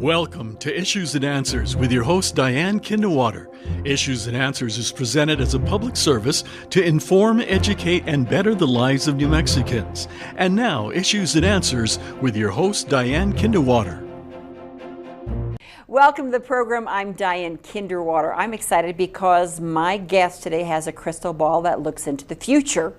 Welcome to Issues and Answers with your host Diane Kinderwater. Issues and Answers is presented as a public service to inform, educate, and better the lives of New Mexicans. And now, Issues and Answers with your host Diane Kinderwater. Welcome to the program. I'm Diane Kinderwater. I'm excited because my guest today has a crystal ball that looks into the future.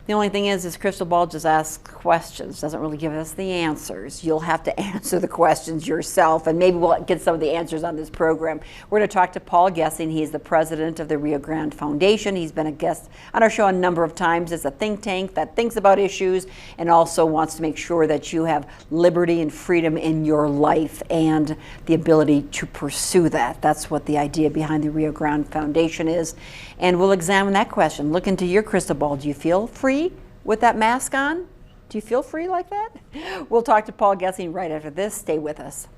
The only thing is this crystal ball just asks questions, doesn't really give us the answers. You'll have to answer the questions yourself, and maybe we'll get some of the answers on this program. We're going to talk to Paul Gessing. He's the president of the Rio Grande Foundation. He's been a guest on our show a number of times. It's a think tank that thinks about issues and also wants to make sure that you have liberty and freedom in your life and the ability to pursue that. That's what the idea behind the Rio Grande Foundation is. And we'll examine that question. Look into your crystal ball. Do you feel free with that mask on? Do you feel free like that? We'll talk to Paul Gessing right after this. Stay with us.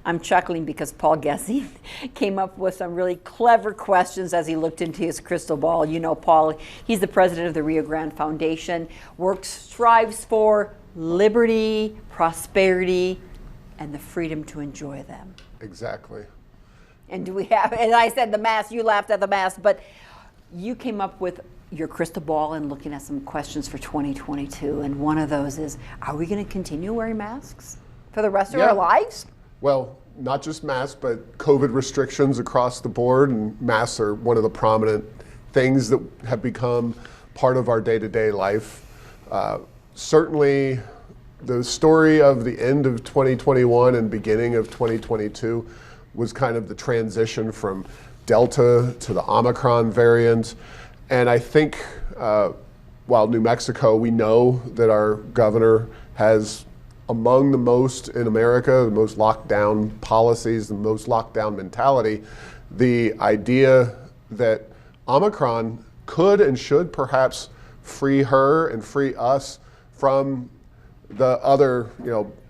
I'm chuckling because Paul Gessing came up with some really clever questions as he looked into his crystal ball. You know, Paul, he's the president of the Rio Grande Foundation, strives for liberty, prosperity, and the freedom to enjoy them. Exactly. And do we have, and I said the mask, you laughed at the mask, but you came up with your crystal ball and looking at some questions for 2022, and one of those is, are we going to continue wearing masks for the rest of our lives? Well, not just masks, but COVID restrictions across the board, and masks are one of the prominent things that have become part of our day-to-day life. Certainly, the story of the end of 2021 and beginning of 2022 was kind of the transition from Delta to the Omicron variant. And I think while New Mexico, we know that our governor has among the most in America, the most lockdown policies, the most lockdown mentality, the idea that Omicron could and should perhaps free her and free us from the other,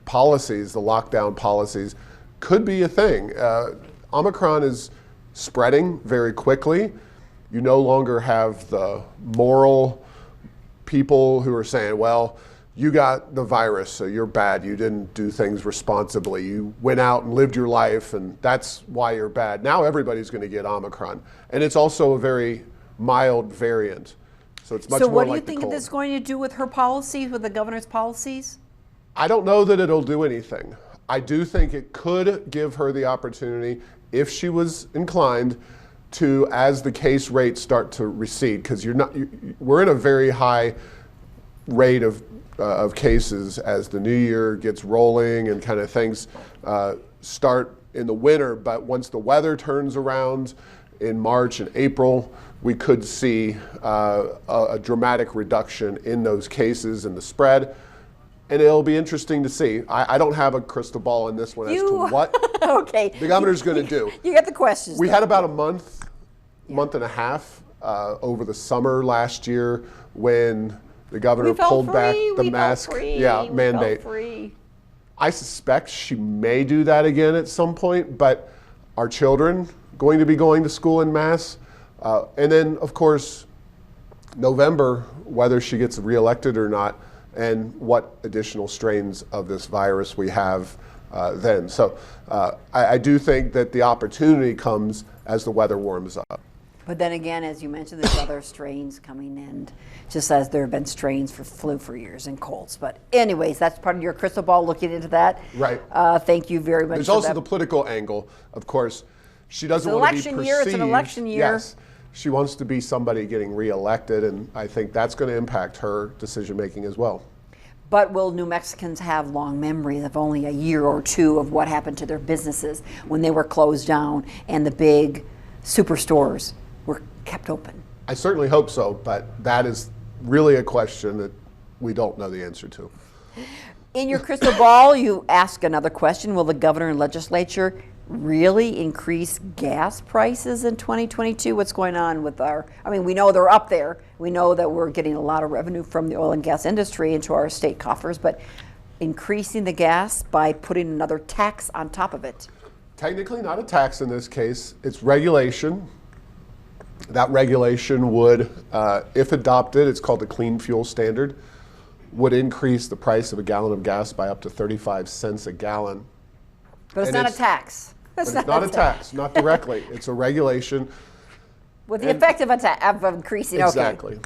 policies, the lockdown policies, could be a thing. Omicron is spreading very quickly. You no longer have the moral people who are saying, well, you got the virus, so you're bad. You didn't do things responsibly. You went out and lived your life, and that's why you're bad. Now everybody's going to get Omicron. And it's also a very mild variant. So it's much more like the cold. So what do you think this is going to do with her policies, with the governor's policies? I don't know that it'll do anything. I do think it could give her the opportunity, if she was inclined, to, as the case rates start to recede, because we're in a very high rate of cases as the new year gets rolling and kind of things start in the winter. But once the weather turns around in March and April, we could see a dramatic reduction in those cases and the spread. And it'll be interesting to see. I don't have a crystal ball in this one as to what the governor's going to do. You get the questions. We had about a month and a half over the summer last year when the governor pulled back the mask mandate. I suspect she may do that again at some point, but are children going to be going to school in mass? And then, of course, November, whether she gets reelected or not, and what additional strains of this virus we have then. So I do think that the opportunity comes as the weather warms up. But then again, as you mentioned, there's other strains coming in, just as there have been strains for flu for years and colds. But anyways, that's part of your crystal ball, looking into that. Right. Thank you very much. There's also the political angle, of course. She doesn't want to be perceived. It's an election year. Yes. She wants to be somebody getting reelected, and I think that's going to impact her decision making as well. But will New Mexicans have long memories of only a year or two of what happened to their businesses when they were closed down and the big superstores were kept open? I certainly hope so, but that is really a question that we don't know the answer to. In your crystal ball, you ask another question. Will the governor and legislature really increase gas prices in 2022? What's going on with we know they're up there. We know that we're getting a lot of revenue from the oil and gas industry into our state coffers, but increasing the gas by putting another tax on top of it. Technically not a tax in this case. It's regulation. That regulation would, if adopted, it's called the Clean Fuel Standard, would increase the price of a gallon of gas by up to 35 cents a gallon. But it's And not a tax. But it's not a tax, not directly. It's a regulation. With the effect of increasing, Exactly.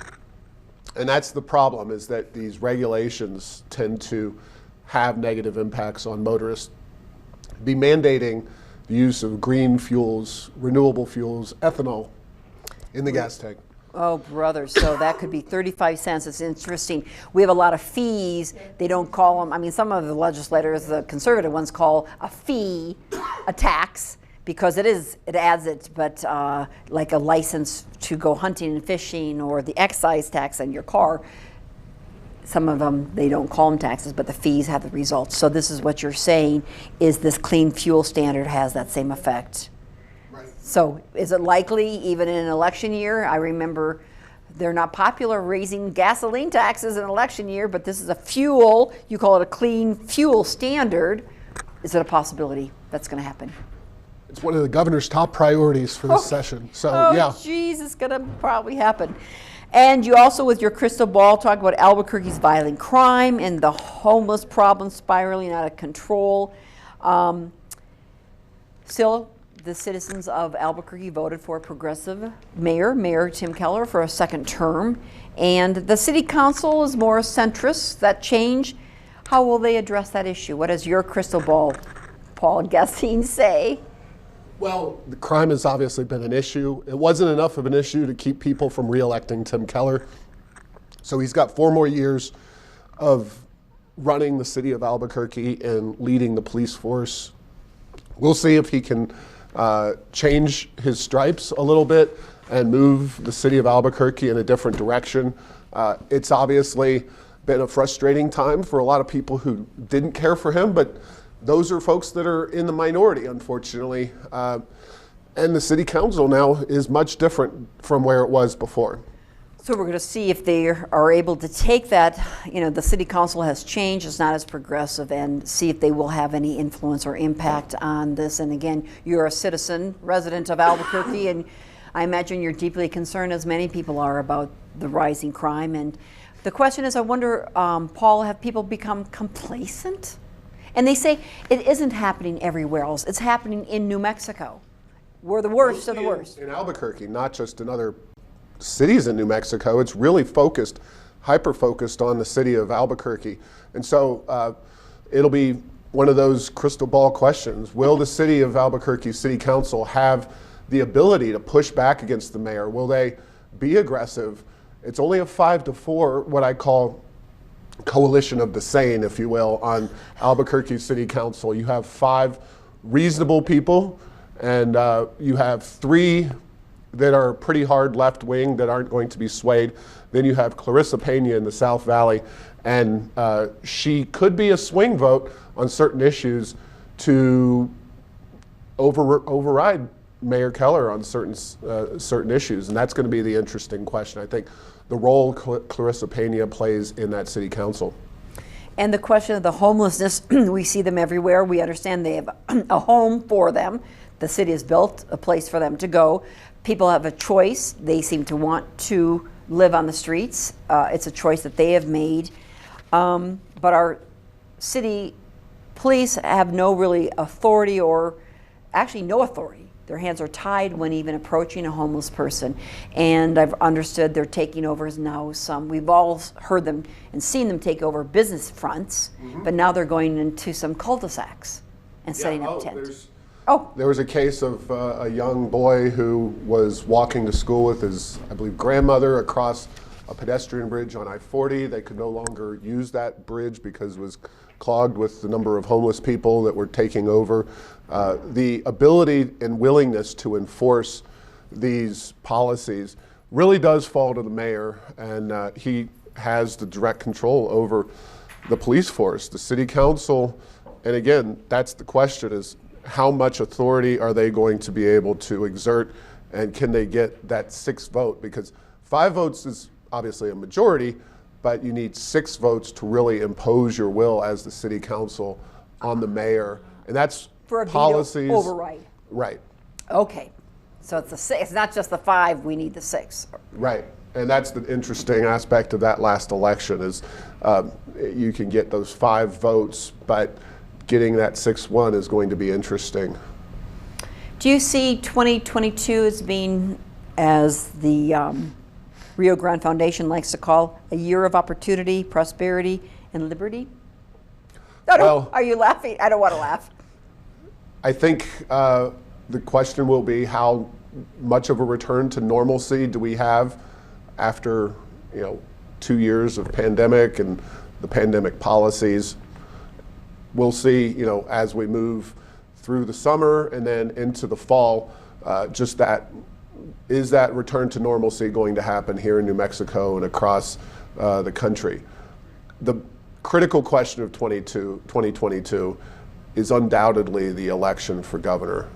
And that's the problem, is that these regulations tend to have negative impacts on motorists. Be mandating the use of green fuels, renewable fuels, ethanol in the gas tank. Oh, brother, so that could be 35 cents. It's interesting. We have a lot of fees. They don't call them, I mean, some of the legislators, the conservative ones, call a fee a tax because it adds it, but like a license to go hunting and fishing or the excise tax on your car, some of them, they don't call them taxes, but the fees have the results. So this is what you're saying, is this clean fuel standard has that same effect. So is it likely, even in an election year? I remember they're not popular raising gasoline taxes in an election year, but this is a fuel, you call it a clean fuel standard. Is it a possibility that's going to happen? It's one of the governor's top priorities for this session. So, yeah. Geez, it's going to probably happen. And you also, with your crystal ball, talk about Albuquerque's violent crime and the homeless problem spiraling out of control. Still, the citizens of Albuquerque voted for a progressive mayor, Mayor Tim Keller, for a second term. And the city council is more centrist. That change, how will they address that issue? What does your crystal ball, Paul Gessing, say? Well, the crime has obviously been an issue. It wasn't enough of an issue to keep people from re-electing Tim Keller. So he's got 4 more years of running the city of Albuquerque and leading the police force. We'll see if he can change his stripes a little bit and move the city of Albuquerque in a different direction. It's obviously been a frustrating time for a lot of people who didn't care for him, but those are folks that are in the minority, unfortunately. And the city council now is much different from where it was before. So we're going to see if they are able to take that, the city council has changed, it's not as progressive, and see if they will have any influence or impact on this. And again, you're a citizen, resident of Albuquerque, and I imagine you're deeply concerned, as many people are, about the rising crime. And the question is, I wonder, Paul, have people become complacent? And they say it isn't happening everywhere else, it's happening in New Mexico. We're the worst of the worst. In Albuquerque, not just in other cities in New Mexico. It's really focused, hyper-focused on the city of Albuquerque. And so it'll be one of those crystal ball questions. Will the city of Albuquerque City Council have the ability to push back against the mayor? Will they be aggressive? It's only a 5-4, what I call coalition of the sane, if you will, on Albuquerque City Council. You have 5 reasonable people, and you have 3 that are pretty hard left wing that aren't going to be swayed. Then you have Clarissa Pena in the South Valley, and she could be a swing vote on certain issues to override Mayor Keller on certain issues, and that's going to be the interesting question. I think the role Clarissa Pena plays in that city council. And the question of the homelessness, we see them everywhere. We understand they have a home for them. The city has built a place for them to go. People have a choice. They seem to want to live on the streets. It's a choice that they have made. But our city police have no really authority, or actually no authority. Their hands are tied when even approaching a homeless person. And I've understood they're taking over now we've all heard them and seen them take over business fronts, but now they're going into some cul-de-sacs and setting up tents. There was a case of a young boy who was walking to school with his, I believe, grandmother across a pedestrian bridge on I-40. They could no longer use that bridge because it was clogged with the number of homeless people that were taking over. The ability and willingness to enforce these policies really does fall to the mayor, and he has the direct control over the police force. The city council, and again, that's the question, is how much authority are they going to be able to exert, and can they get that 6th vote? Because 5 votes is obviously a majority, but you need 6 votes to really impose your will as the city council on the mayor. And that's for a policies. veto override. Right. Okay. So it's the six. It's not just the 5. We need the 6. Right. And that's the interesting aspect of that last election is you can get those 5 votes, but getting that 6th one is going to be interesting. Do you see 2022 as being, as the Rio Grande Foundation likes to call, a year of opportunity, prosperity, and liberty? Well, are you laughing? I don't want to laugh. I think the question will be how much of a return to normalcy do we have after 2 years of pandemic and the pandemic policies. We'll see, as we move through the summer and then into the fall, is that return to normalcy going to happen here in New Mexico and across the country? The critical question of 2022 is undoubtedly the election for governor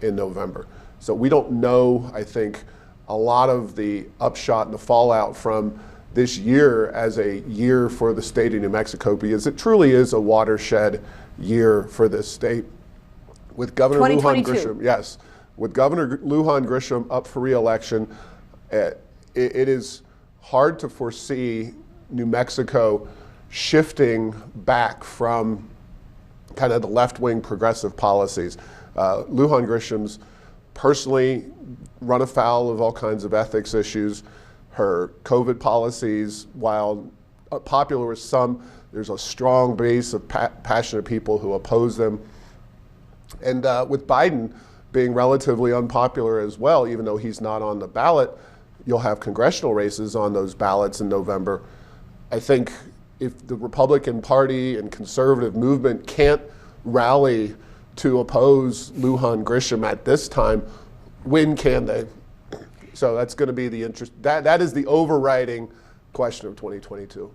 in November. So we don't know, I think, a lot of the upshot and the fallout from this year as a year for the state of New Mexico, because it truly is a watershed year for this state. With Governor Lujan Grisham, yes, with Governor Lujan Grisham up for re-election, it is hard to foresee New Mexico shifting back from kind of the left-wing progressive policies. Lujan Grisham's personally run afoul of all kinds of ethics issues. Her COVID policies, while popular with some, there's a strong base of passionate people who oppose them. And with Biden being relatively unpopular as well, even though he's not on the ballot, you'll have congressional races on those ballots in November. I think if the Republican Party and conservative movement can't rally to oppose Lujan Grisham at this time, when can they? So that's going to be the interest. That is the overriding question of 2022.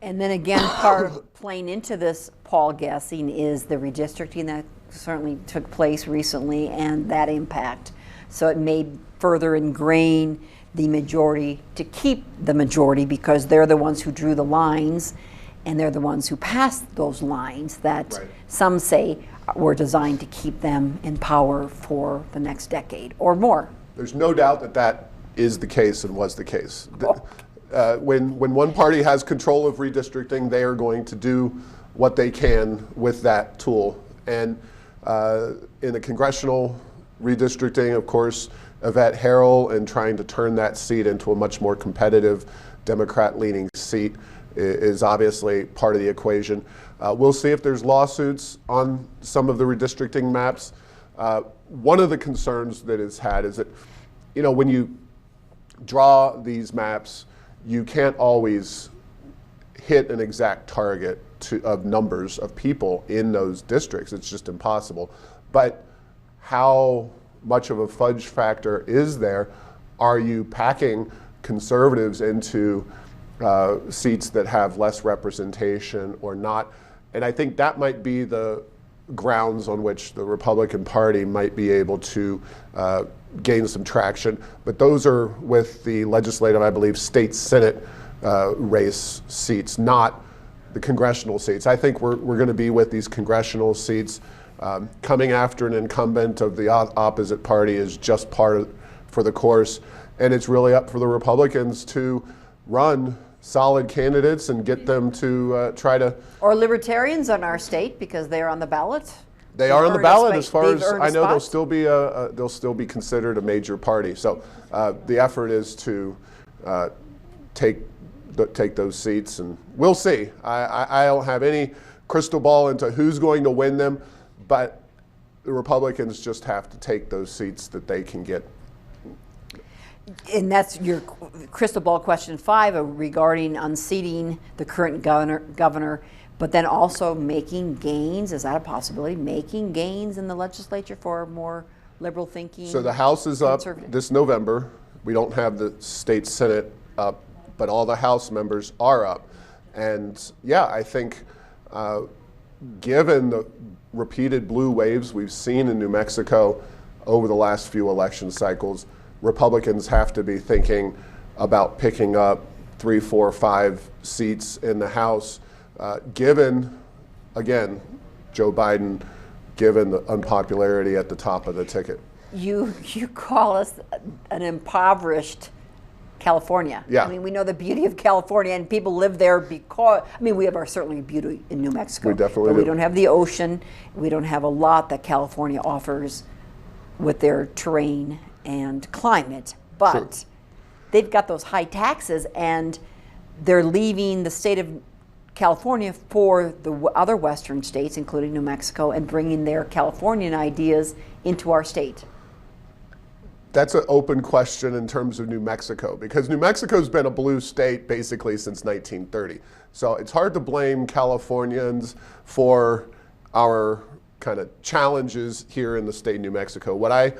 And then again, part of playing into this, Paul Gessing, is the redistricting that certainly took place recently and that impact. So it may further ingrain the majority to keep the majority because they're the ones who drew the lines and they're the ones who passed those lines that some say were designed to keep them in power for the next decade or more. There's no doubt that that is the case and was the case. When one party has control of redistricting, they are going to do what they can with that tool. And in the congressional redistricting, of course, Yvette Harrell and trying to turn that seat into a much more competitive Democrat-leaning seat is obviously part of the equation. We'll see if there's lawsuits on some of the redistricting maps. One of the concerns that is had is that, when you draw these maps, you can't always hit an exact target of numbers of people in those districts. It's just impossible. But how much of a fudge factor is there? Are you packing conservatives into seats that have less representation or not? And I think that might be the grounds on which the Republican Party might be able to gain some traction. But those are with the legislative, I believe, state Senate race seats, not the congressional seats. I think we're going to be with these congressional seats. Coming after an incumbent of the opposite party is just for the course. And it's really up for the Republicans to run solid candidates and get them to try to... Or libertarians on our state, because they're on the ballot. They are on the ballot, as far as I know. They'll still be considered a major party. So the effort is to take those seats, and we'll see. I don't have any crystal ball into who's going to win them, but the Republicans just have to take those seats that they can get. And that's your crystal ball question 5 regarding unseating the current governor, but then also making gains. Is that a possibility? Making gains in the legislature for more liberal thinking? So the House is up this November. We don't have the state Senate up, but all the House members are up. And yeah, I think given the repeated blue waves we've seen in New Mexico over the last few election cycles, Republicans have to be thinking about picking up 3, 4, 5 seats in the House, given, again, Joe Biden, given the unpopularity at the top of the ticket. you call us an impoverished California. Yeah. I mean, we know the beauty of California, and people live there because, I mean, we have our certainly beauty in New Mexico. We definitely but we do. don't have the ocean. We don't have a lot that California offers with their terrain and climate. But Sure. they've got those high taxes, and they're leaving the state of California for the other western states, including New Mexico, and bringing their Californian ideas into our state. That's an open question in terms of New Mexico, because New Mexico's been a blue state basically since 1930. So it's hard to blame Californians for our kind of challenges here in the state of New Mexico. What I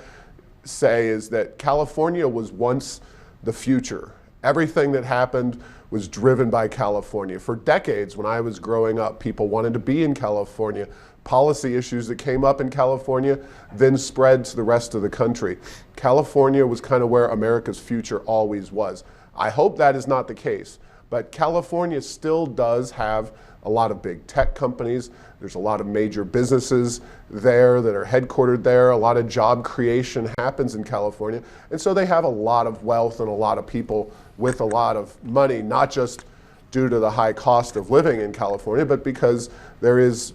say is that California was once the future. Everything that happened was driven by California. For decades, when I was growing up, people wanted to be in California. Policy issues that came up in California then spread to the rest of the country. California was kind of where America's future always was. I hope that is not the case, but California still does have a lot of big tech companies. There's a lot of major businesses there that are headquartered there. A lot of job creation happens in California. And so they have a lot of wealth and a lot of people with a lot of money, not just due to the high cost of living in California, but because there is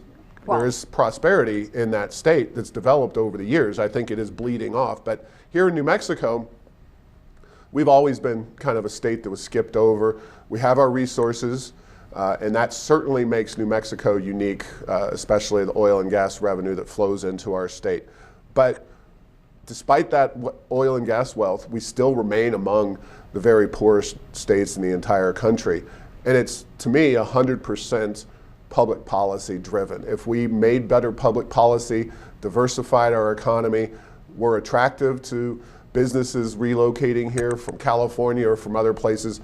prosperity in that state that's developed over the years. I think it is bleeding off. But here in New Mexico, we've always been kind of a state that was skipped over. We have our resources, and that certainly makes New Mexico unique, especially the oil and gas revenue that flows into our state. But despite that oil and gas wealth, we still remain among the very poorest states in the entire country. And it's, to me, 100% public policy driven. If we made better public policy, diversified our economy, were attractive to businesses relocating here from California or from other places,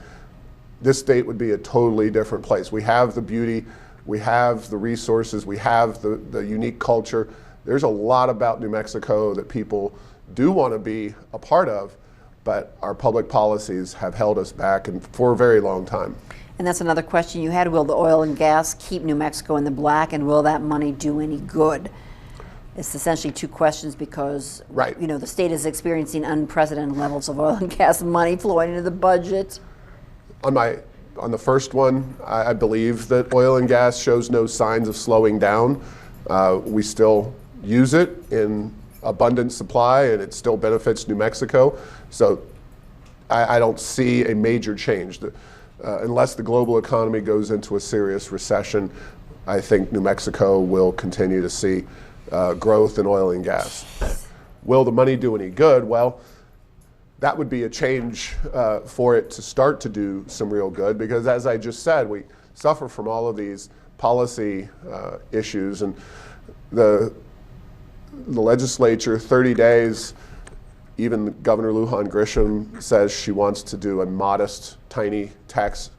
this state would be a totally different place. We have the beauty, we have the resources, we have the unique culture. There's a lot about New Mexico that people do want to be a part of, but our public policies have held us back and for a very long time. And that's another question you had. Will the oil and gas keep New Mexico in the black, and will that money do any good? It's essentially two questions because Right. you know, the state is experiencing unprecedented levels of oil and gas money flowing into the budget. On the first one, I believe that oil and gas shows no signs of slowing down. We still use it in abundant supply, and it still benefits New Mexico. So I don't see a major change. Unless the global economy goes into a serious recession, I think New Mexico will continue to see growth in oil and gas. Will the money do any good? Well, that would be a change for it to start to do some real good, because as I just said, we suffer from all of these policy issues, and the legislature, 30 days, even Governor Lujan Grisham says she wants to do a modest, tiny tax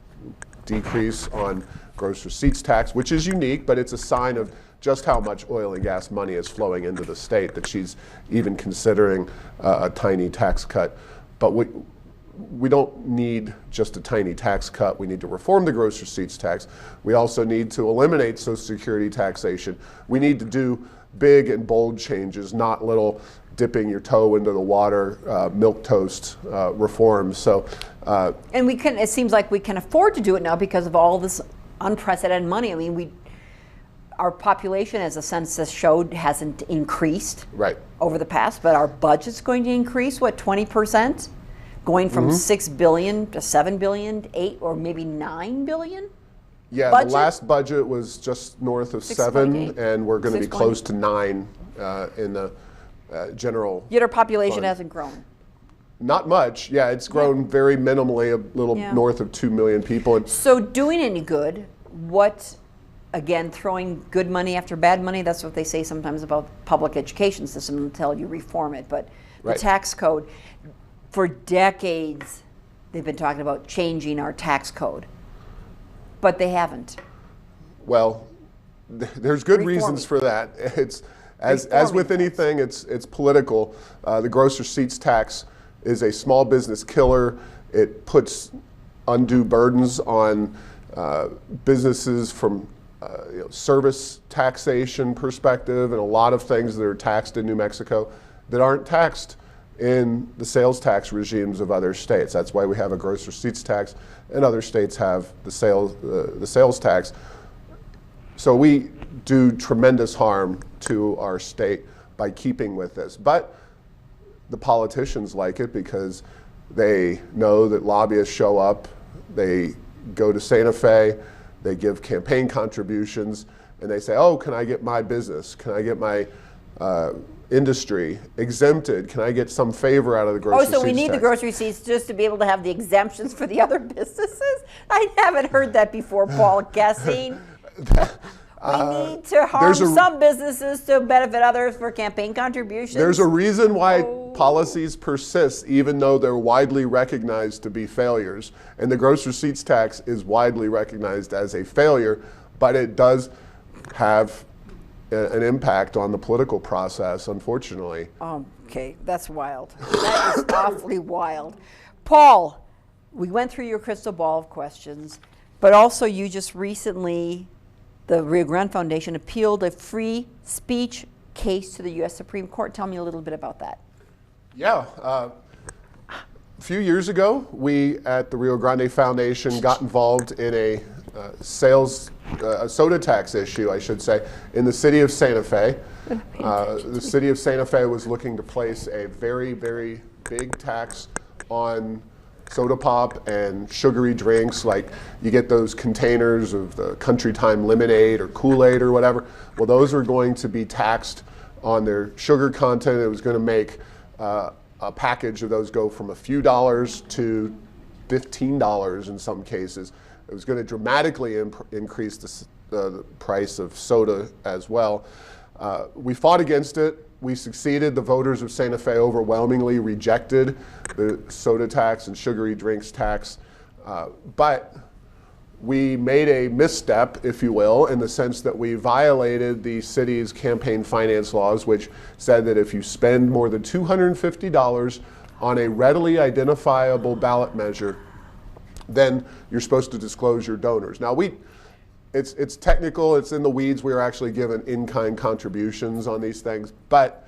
decrease on gross receipts tax, which is unique, but it's a sign of just how much oil and gas money is flowing into the state that she's even considering a tiny tax cut. But we don't need just a tiny tax cut. We need to reform the gross receipts tax. We also need to eliminate Social Security taxation. We need to do big and bold changes, not little dipping your toe into the water, milquetoast reforms. So, And we can. It seems like we can afford to do it now because of all this unprecedented money. I mean, our population, as the census showed, hasn't increased right. over the past, but our budget's going to increase, what, 20%? Going from 6 billion to 7 billion, 8 or maybe 9 billion? Yeah, budget? the last budget was just north of 7, 6.8. and we're going to be close to 9 in the general. Yet our population fund. hasn't grown. Not much. Yeah, it's grown very minimally, a little Yeah. north of 2 million people. And So doing any good, what, again, throwing good money after bad money, that's what they say sometimes about public education system until you reform it. But the Right. tax code, for decades, they've been talking about changing our tax code, but they haven't. Well, there's good Reforming. reasons for that. It's as Reforming with anything, it's political. The gross receipts tax is a small business killer. It puts undue burdens on businesses from service taxation perspective, and a lot of things that are taxed in New Mexico. that aren't taxed in the sales tax regimes of other states. That's why we have a gross receipts tax, and other states have the sales tax. So we do tremendous harm to our state by keeping with this. But the politicians like it because they know that lobbyists show up, they go to Santa Fe, they give campaign contributions, and they say, oh, can I get my business? Can I get my industry exempted? Can I get some favor out of the gross receipts tax? So we need the gross receipts just to be able to have the exemptions for the other businesses? I haven't heard that before, Paul. Gessing. We need to harm some businesses to benefit others for campaign contributions. There's a reason why policies persist, even though they're widely recognized to be failures. And the gross receipts tax is widely recognized as a failure, but it does have an impact on the political process, unfortunately. Okay, that's wild. That is awfully wild. Paul, we went through your crystal ball of questions, but also you just recently, the Rio Grande Foundation appealed a free speech case to the U.S. Supreme Court. Tell me a little bit about that. Yeah. A few years ago, we at the Rio Grande Foundation got involved in a soda tax issue, I should say, in the city of Santa Fe. The city of Santa Fe was looking to place a very, very big tax on soda pop and sugary drinks, like you get those containers of the Country Time lemonade or Kool-Aid or whatever. Well, those were going to be taxed on their sugar content. It was going to make a package of those go from a few dollars to $15 in some cases. It was going to dramatically increase the price of soda as well. We fought against it. We succeeded. The voters of Santa Fe overwhelmingly rejected the soda tax and sugary drinks tax. But we made a misstep, if you will, in the sense that we violated the city's campaign finance laws, which said that if you spend more than $250 on a readily identifiable ballot measure, then you're supposed to disclose your donors. Now, it's technical, it's in the weeds. We were actually given in-kind contributions on these things, but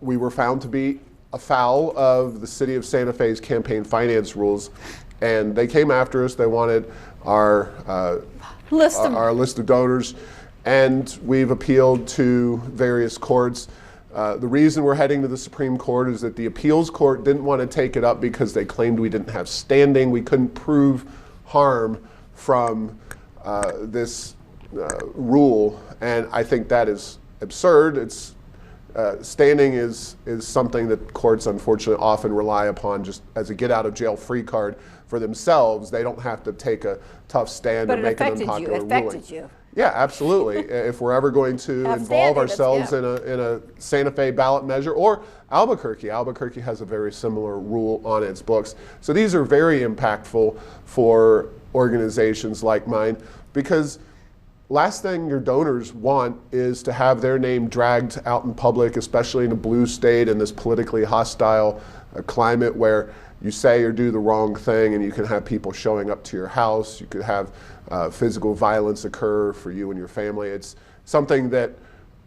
we were found to be afoul of the city of Santa Fe's campaign finance rules, and they came after us. They wanted our list of donors, and we've appealed to various courts. The reason we're heading to the Supreme Court is that the appeals court didn't want to take it up because they claimed we didn't have standing. We couldn't prove harm from this rule, and I think that is absurd. It's standing is something that courts unfortunately often rely upon just as a get-out-of-jail-free card for themselves. They don't have to take a tough stand or make an unpopular ruling. But it affected you. Yeah, absolutely. If we're ever going to involve ourselves in a Santa Fe ballot measure, or Albuquerque has a very similar rule on its books. So these are very impactful for organizations like mine, because last thing your donors want is to have their name dragged out in public, especially in a blue state in this politically hostile climate where you say or do the wrong thing and you can have people showing up to your house. You could have physical violence occur for you and your family. It's something that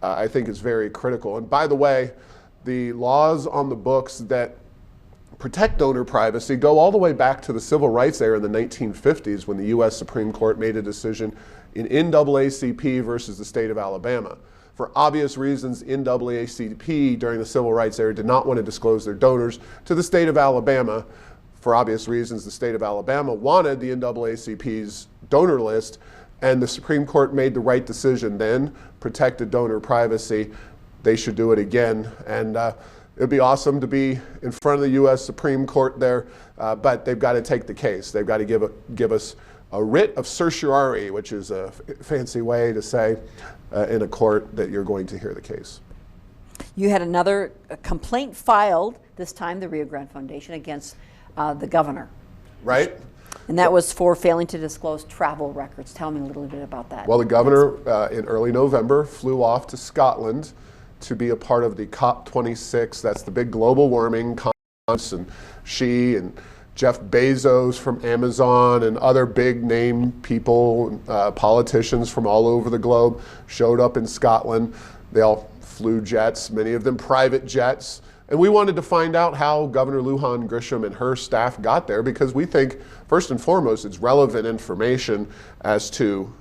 I think is very critical. And by the way, the laws on the books that protect donor privacy go all the way back to the civil rights era in the 1950s, when the U.S. Supreme Court made a decision in NAACP versus the state of Alabama. For obvious reasons, NAACP during the civil rights era did not want to disclose their donors to the state of Alabama. For obvious reasons, the state of Alabama wanted the NAACP's donor list, and the Supreme Court made the right decision then, protected donor privacy. They should do it again. And it'd be awesome to be in front of the U.S. Supreme Court there, but they've got to take the case. They've got to give us a writ of certiorari, which is a fancy way to say in a court that you're going to hear the case. You had another complaint filed, this time the Rio Grande Foundation, against the governor. Right. And that was for failing to disclose travel records. Tell me a little bit about that. Well, the governor in early November flew off to Scotland to be a part of the COP26. That's the big global warming conference, and she and Jeff Bezos from Amazon and other big name people, politicians from all over the globe showed up in Scotland. They all flew jets, many of them private jets. And we wanted to find out how Governor Lujan Grisham and her staff got there, because we think, first and foremost, it's relevant information as to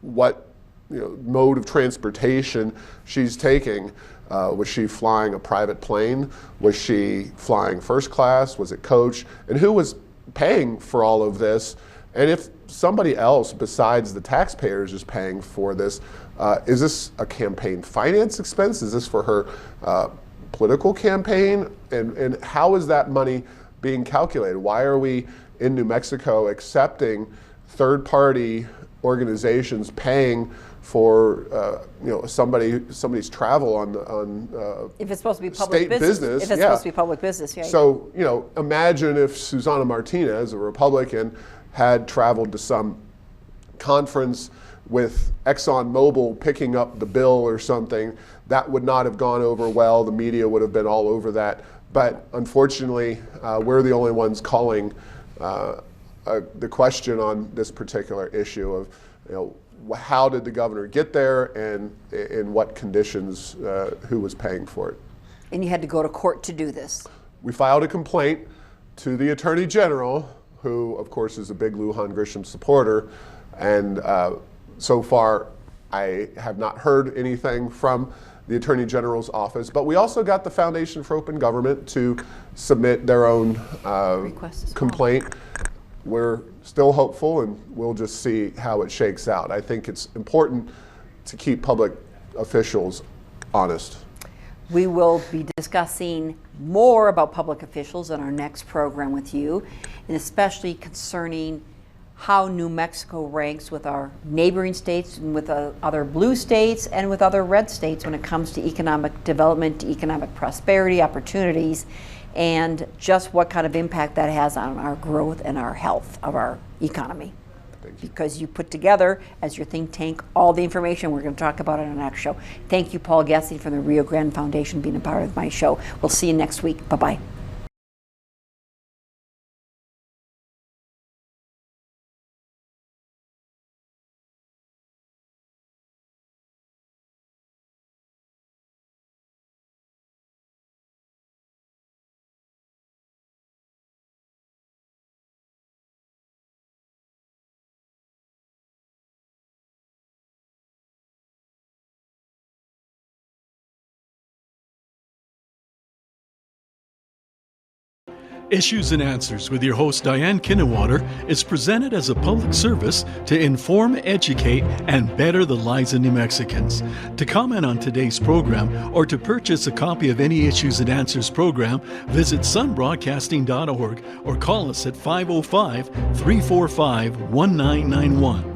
what mode of transportation she's taking. Was she flying a private plane? Was she flying first class? Was it coach? And who was paying for all of this? And if somebody else besides the taxpayers is paying for this, is this a campaign finance expense? Is this for her political campaign? And how is that money being calculated? Why are we in New Mexico accepting third-party organizations paying for somebody's travel on if it's supposed to be public state business? If it's supposed to be public business, right? So imagine if Susana Martinez, a Republican, had traveled to some conference with ExxonMobil picking up the bill or something. That would not have gone over well. The media would have been all over that. But unfortunately, we're the only ones calling the question on this particular issue of how did the governor get there, and in what conditions, who was paying for it. And you had to go to court to do this. We filed a complaint to the Attorney General, who of course is a big Lujan Grisham supporter, and so far I have not heard anything from the Attorney General's office. But we also got the Foundation for Open Government to submit their own complaint. We're still hopeful, and we'll just see how it shakes out. I think it's important to keep public officials honest. We will be discussing more about public officials in our next program with you, and especially concerning how New Mexico ranks with our neighboring states and with other blue states and with other red states when it comes to economic development, economic prosperity, opportunities, and just what kind of impact that has on our growth and our health of our economy. Because you put together, as your think tank, all the information we're going to talk about in our next show. Thank you, Paul Gessing from the Rio Grande Foundation, being a part of my show. We'll see you next week. Bye-bye. Issues and Answers with your host Diane Kinnewater is presented as a public service to inform, educate, and better the lives of New Mexicans. To comment on today's program or to purchase a copy of any Issues and Answers program, visit sunbroadcasting.org or call us at 505-345-1991.